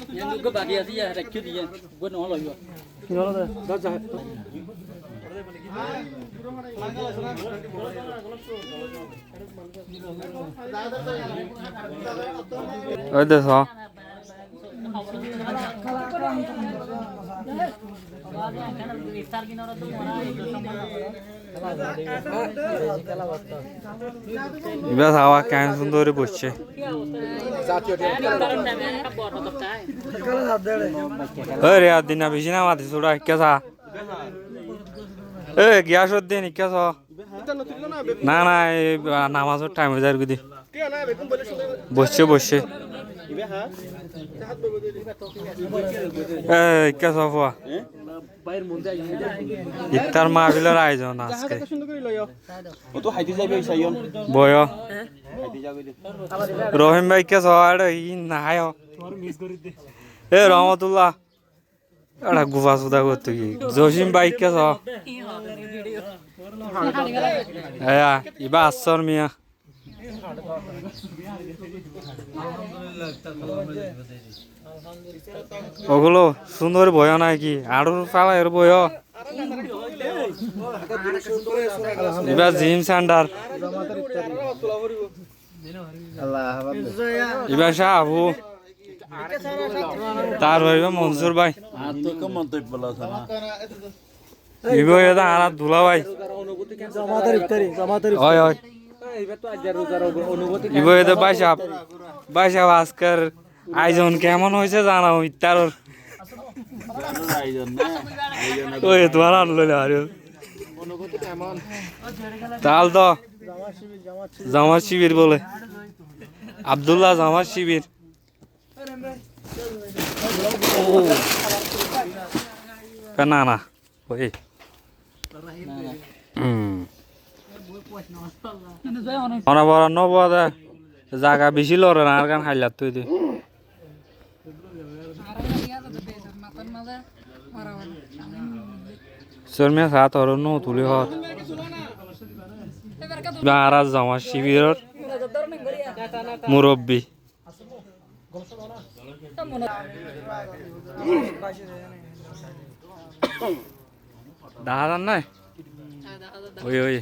Yang juga bagi aja ya, rekit dia. Buat nol lagi. ওই দেখ এবার হাওয়া কেন সুন্দর বসছে রে আর দিন বেশি না মাতি ছোড়া কেসা এ গ্যাস দিন কেস না না নামাজের টাইম হয়ে যায় দিদি বসছে বসছে কেসা ফুয়া ইফতার মাহফিলের আয়োজন আজকে বয় রহিম ভাই কে নাই এ রহমতুল্লাহ এটা গুফা সুদা করতে কি জসিম ভাই কে ইবা আসর মিয়া ওগুলো সুন্দর বয় নাই কি আড়ুর পালাইয়ের বয় এবার জিম সেন্টার এবার শাহ আবু তার হইবে মনসুর ভাই আর দুলা ভাই হয় হয় বাইসাব আজকের আয়োজন কেমন হয়েছে জানাও ইত্যার ওই তোমার আনলো তাল তো জামাত শিবির বলে আব্দুল্লাহ জামাত শিবির না না ওই জায়গা বেশি লড়ে না আর গান খাইলার তুই চর্মিয়া খা তোর নো তুলি হত আর জামা শিবিরের মুরব্বী দেখা যান নাই ওই ওই